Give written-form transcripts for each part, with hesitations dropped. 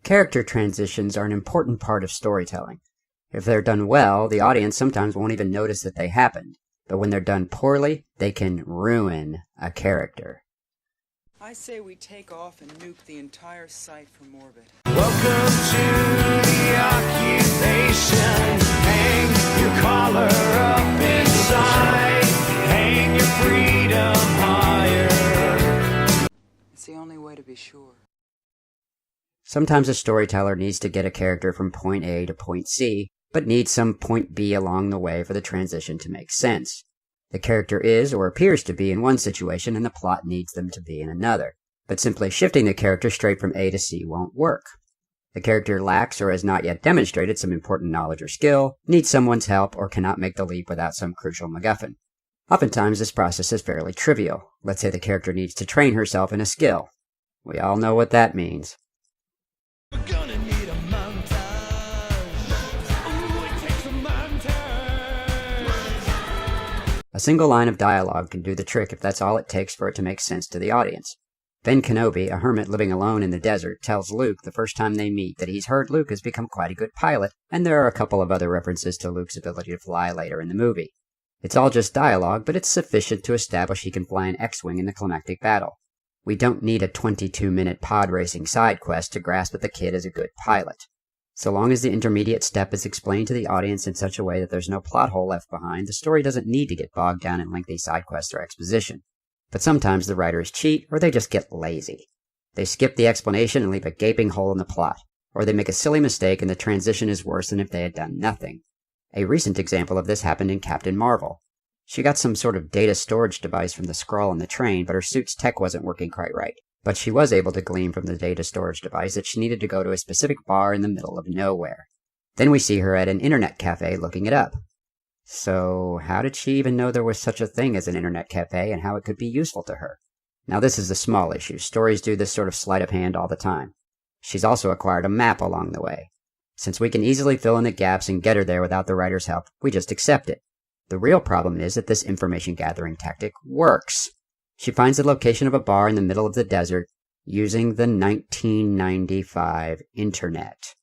Character transitions are an important part of storytelling. If they're done well, the audience sometimes won't even notice that they happened. But when they're done poorly, they can ruin a character. I say we take off and nuke the entire site from orbit. Welcome to the occupation. Hang your collar up inside. Hang your freedom higher. It's the only way to be sure. Sometimes a storyteller needs to get a character from point A to point C, but needs some point B along the way for the transition to make sense. The character is or appears to be in one situation and the plot needs them to be in another, but simply shifting the character straight from A to C won't work. The character lacks or has not yet demonstrated some important knowledge or skill, needs someone's help, or cannot make the leap without some crucial MacGuffin. Oftentimes this process is fairly trivial. Let's say the character needs to train herself in a skill. We all know what that means. We're gonna need a montage. Ooh, it takes a montage. A single line of dialogue can do the trick if that's all it takes for it to make sense to the audience. Ben Kenobi, a hermit living alone in the desert, tells Luke the first time they meet that he's heard Luke has become quite a good pilot, and there are a couple of other references to Luke's ability to fly later in the movie. It's all just dialogue, but it's sufficient to establish he can fly an X-Wing in the climactic battle. We don't need a 22-minute pod racing side quest to grasp that the kid is a good pilot. So long as the intermediate step is explained to the audience in such a way that there's no plot hole left behind, the story doesn't need to get bogged down in lengthy side quests or exposition. But sometimes the writers cheat, or they just get lazy. They skip the explanation and leave a gaping hole in the plot, or they make a silly mistake and the transition is worse than if they had done nothing. A recent example of this happened in Captain Marvel. She got some sort of data storage device from the Skrull on the train, but her suit's tech wasn't working quite right. But she was able to glean from the data storage device that she needed to go to a specific bar in the middle of nowhere. Then we see her at an internet cafe looking it up. So how did she even know there was such a thing as an internet cafe and how it could be useful to her? Now this is a small issue. Stories do this sort of sleight of hand all the time. She's also acquired a map along the way. Since we can easily fill in the gaps and get her there without the writer's help, we just accept it. The real problem is that this information gathering tactic works. She finds the location of a bar in the middle of the desert using the 1995 internet.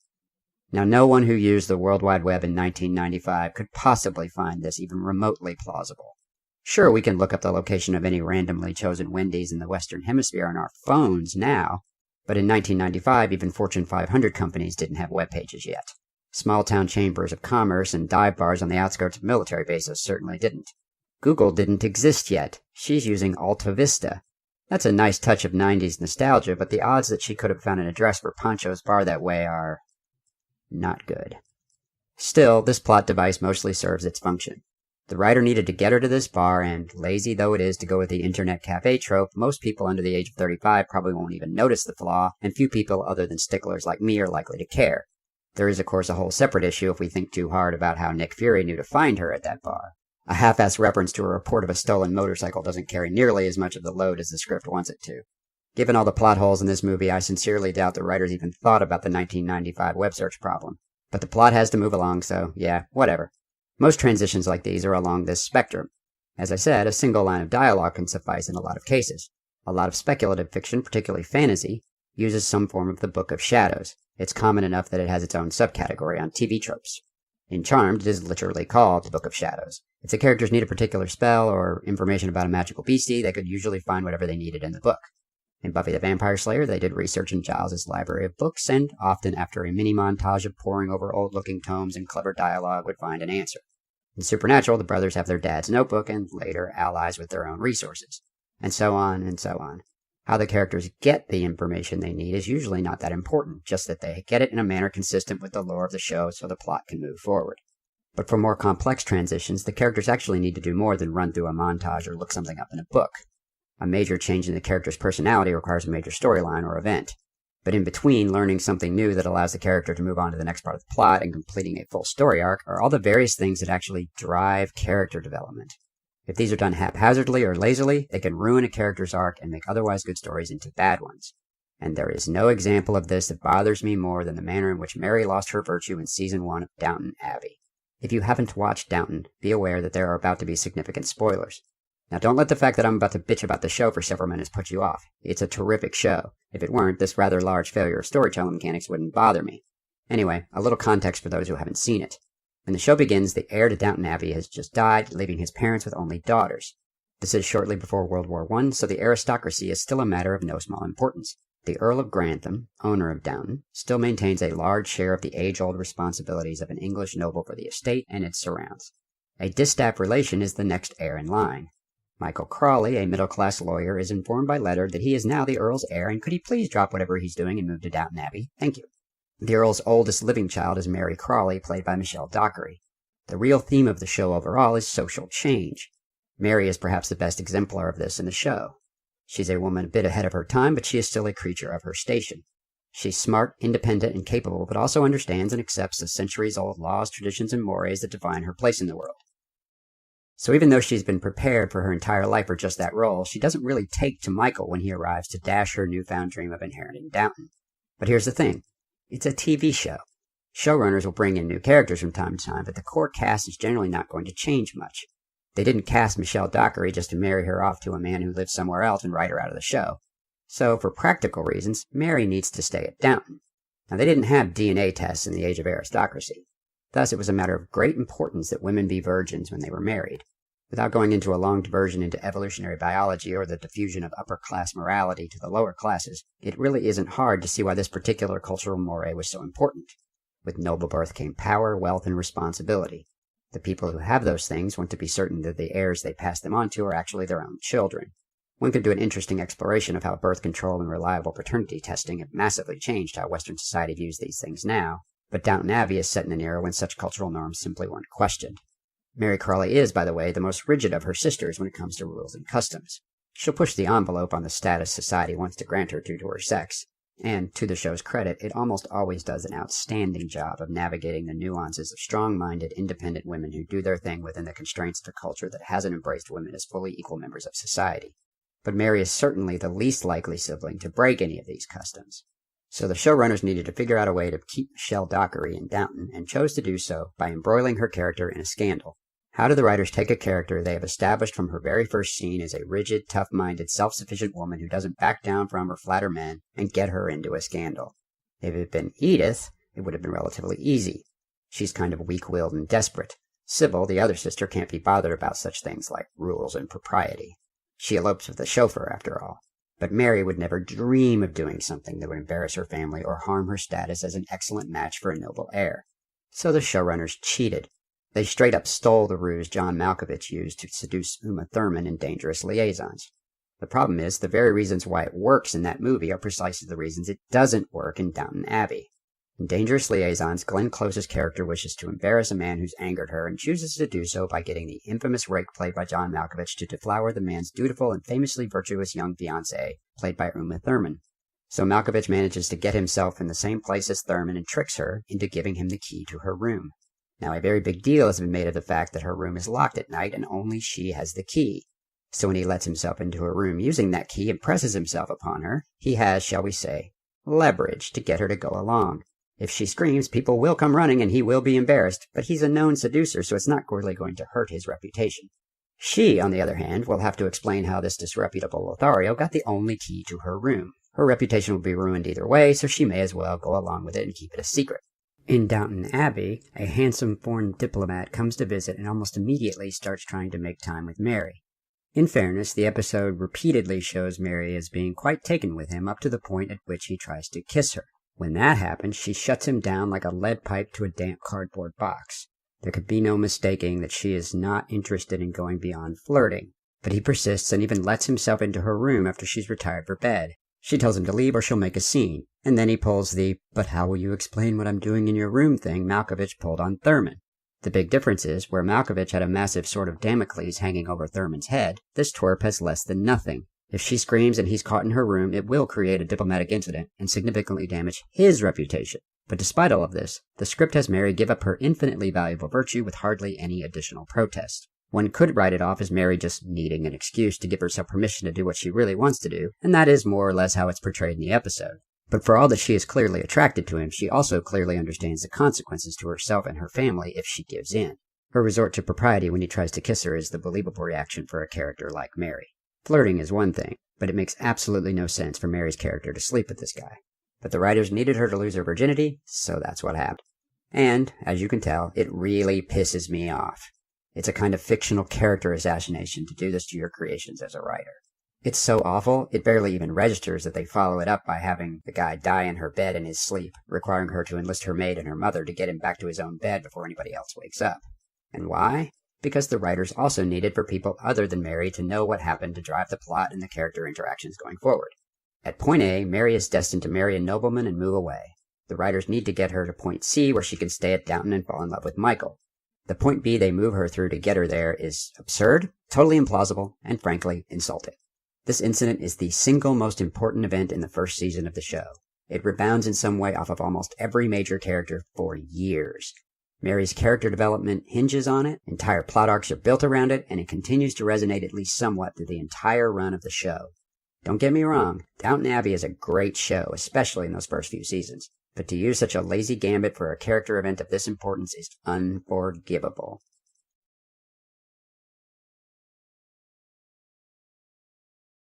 Now, no one who used the World Wide Web in 1995 could possibly find this even remotely plausible. Sure, we can look up the location of any randomly chosen Wendy's in the Western Hemisphere on our phones now, but in 1995 even Fortune 500 companies didn't have web pages yet. Small-town chambers of commerce and dive bars on the outskirts of military bases certainly didn't. Google didn't exist yet. She's using Alta Vista. That's a nice touch of 90s nostalgia, but the odds that she could have found an address for Pancho's bar that way are not good. Still, this plot device mostly serves its function. The writer needed to get her to this bar, and lazy though it is to go with the internet cafe trope, most people under the age of 35 probably won't even notice the flaw, and few people other than sticklers like me are likely to care. There is, of course, a whole separate issue if we think too hard about how Nick Fury knew to find her at that bar. A half-assed reference to a report of a stolen motorcycle doesn't carry nearly as much of the load as the script wants it to. Given all the plot holes in this movie, I sincerely doubt the writers even thought about the 1995 web search problem. But the plot has to move along, so yeah, whatever. Most transitions like these are along this spectrum. As I said, a single line of dialogue can suffice in a lot of cases. A lot of speculative fiction, particularly fantasy, uses some form of the Book of Shadows. It's common enough that it has its own subcategory on TV tropes. In Charmed, it is literally called the Book of Shadows. If the characters need a particular spell or information about a magical beastie, they could usually find whatever they needed in the book. In Buffy the Vampire Slayer, they did research in Giles' library of books, and often after a mini-montage of poring over old-looking tomes and clever dialogue would find an answer. In Supernatural, the brothers have their dad's notebook and later allies with their own resources. And so on and so on. How the characters get the information they need is usually not that important, just that they get it in a manner consistent with the lore of the show so the plot can move forward. But for more complex transitions, the characters actually need to do more than run through a montage or look something up in a book. A major change in the character's personality requires a major storyline or event. But in between, learning something new that allows the character to move on to the next part of the plot and completing a full story arc are all the various things that actually drive character development. If these are done haphazardly or lazily, they can ruin a character's arc and make otherwise good stories into bad ones. And there is no example of this that bothers me more than the manner in which Mary lost her virtue in Season 1 of Downton Abbey. If you haven't watched Downton, be aware that there are about to be significant spoilers. Now don't let the fact that I'm about to bitch about the show for several minutes put you off. It's a terrific show. If it weren't, this rather large failure of storytelling mechanics wouldn't bother me. Anyway, a little context for those who haven't seen it. When the show begins, the heir to Downton Abbey has just died, leaving his parents with only daughters. This is shortly before World War I, so the aristocracy is still a matter of no small importance. The Earl of Grantham, owner of Downton, still maintains a large share of the age-old responsibilities of an English noble for the estate and its surrounds. A distaff relation is the next heir in line. Michael Crawley, a middle-class lawyer, is informed by letter that he is now the Earl's heir, and could he please drop whatever he's doing and move to Downton Abbey? Thank you. The Earl's oldest living child is Mary Crawley, played by Michelle Dockery. The real theme of the show overall is social change. Mary is perhaps the best exemplar of this in the show. She's a woman a bit ahead of her time, but she is still a creature of her station. She's smart, independent, and capable, but also understands and accepts the centuries-old laws, traditions, and mores that define her place in the world. So even though she's been prepared for her entire life for just that role, she doesn't really take to Michael when he arrives to dash her newfound dream of inheriting Downton. But here's the thing. It's a TV show. Showrunners will bring in new characters from time to time, but the core cast is generally not going to change much. They didn't cast Michelle Dockery just to marry her off to a man who lives somewhere else and write her out of the show. So, for practical reasons, Mary needs to stay at Downton. Now, they didn't have DNA tests in the age of aristocracy. Thus, it was a matter of great importance that women be virgins when they were married. Without going into a long diversion into evolutionary biology or the diffusion of upper-class morality to the lower classes, it really isn't hard to see why this particular cultural moray was so important. With noble birth came power, wealth, and responsibility. The people who have those things want to be certain that the heirs they pass them on to are actually their own children. One could do an interesting exploration of how birth control and reliable paternity testing have massively changed how Western society views these things now, but Downton Abbey is set in an era when such cultural norms simply weren't questioned. Mary Crawley is, by the way, the most rigid of her sisters when it comes to rules and customs. She'll push the envelope on the status society wants to grant her due to her sex, and, to the show's credit, it almost always does an outstanding job of navigating the nuances of strong-minded, independent women who do their thing within the constraints of a culture that hasn't embraced women as fully equal members of society. But Mary is certainly the least likely sibling to break any of these customs. So the showrunners needed to figure out a way to keep Michelle Dockery in Downton, and chose to do so by embroiling her character in a scandal. How do the writers take a character they have established from her very first scene as a rigid, tough-minded, self-sufficient woman who doesn't back down from or flatter men, and get her into a scandal? If it had been Edith, it would have been relatively easy. She's kind of weak-willed and desperate. Sybil, the other sister, can't be bothered about such things like rules and propriety. She elopes with the chauffeur, after all. But Mary would never dream of doing something that would embarrass her family or harm her status as an excellent match for a noble heir. So the showrunners cheated. They straight up stole the ruse John Malkovich used to seduce Uma Thurman in Dangerous Liaisons. The problem is, the very reasons why it works in that movie are precisely the reasons it doesn't work in Downton Abbey. In Dangerous Liaisons, Glenn Close's character wishes to embarrass a man who's angered her and chooses to do so by getting the infamous rake played by John Malkovich to deflower the man's dutiful and famously virtuous young fiancé, played by Uma Thurman. So Malkovich manages to get himself in the same place as Thurman and tricks her into giving him the key to her room. Now, a very big deal has been made of the fact that her room is locked at night and only she has the key. So when he lets himself into her room using that key and presses himself upon her, he has, shall we say, leverage to get her to go along. If she screams, people will come running and he will be embarrassed, but he's a known seducer, so it's not really going to hurt his reputation. She, on the other hand, will have to explain how this disreputable Lothario got the only key to her room. Her reputation will be ruined either way, so she may as well go along with it and keep it a secret. In Downton Abbey, a handsome foreign diplomat comes to visit and almost immediately starts trying to make time with Mary. In fairness, the episode repeatedly shows Mary as being quite taken with him up to the point at which he tries to kiss her. When that happens, she shuts him down like a lead pipe to a damp cardboard box. There could be no mistaking that she is not interested in going beyond flirting, but he persists and even lets himself into her room after she's retired for bed. She tells him to leave or she'll make a scene, and then he pulls the "but how will you explain what I'm doing in your room" thing Malkovich pulled on Thurman. The big difference is, where Malkovich had a massive sword of Damocles hanging over Thurman's head, this twerp has less than nothing. If she screams and he's caught in her room, it will create a diplomatic incident and significantly damage his reputation. But despite all of this, the script has Mary give up her infinitely valuable virtue with hardly any additional protest. One could write it off as Mary just needing an excuse to give herself permission to do what she really wants to do, and that is more or less how it's portrayed in the episode. But for all that she is clearly attracted to him, she also clearly understands the consequences to herself and her family if she gives in. Her resort to propriety when he tries to kiss her is the believable reaction for a character like Mary. Flirting is one thing, but it makes absolutely no sense for Mary's character to sleep with this guy. But the writers needed her to lose her virginity, so that's what happened. And, as you can tell, it really pisses me off. It's a kind of fictional character assassination to do this to your creations as a writer. It's so awful, it barely even registers that they follow it up by having the guy die in her bed in his sleep, requiring her to enlist her maid and her mother to get him back to his own bed before anybody else wakes up. And why? Because the writers also needed for people other than Mary to know what happened to drive the plot and the character interactions going forward. At point A, Mary is destined to marry a nobleman and move away. The writers need to get her to point C where she can stay at Downton and fall in love with Michael. The point B they move her through to get her there is absurd, totally implausible, and frankly, insulting. This incident is the single most important event in the first season of the show. It rebounds in some way off of almost every major character for years. Mary's character development hinges on it, entire plot arcs are built around it, and it continues to resonate at least somewhat through the entire run of the show. Don't get me wrong, Downton Abbey is a great show, especially in those first few seasons, but to use such a lazy gambit for a character event of this importance is unforgivable.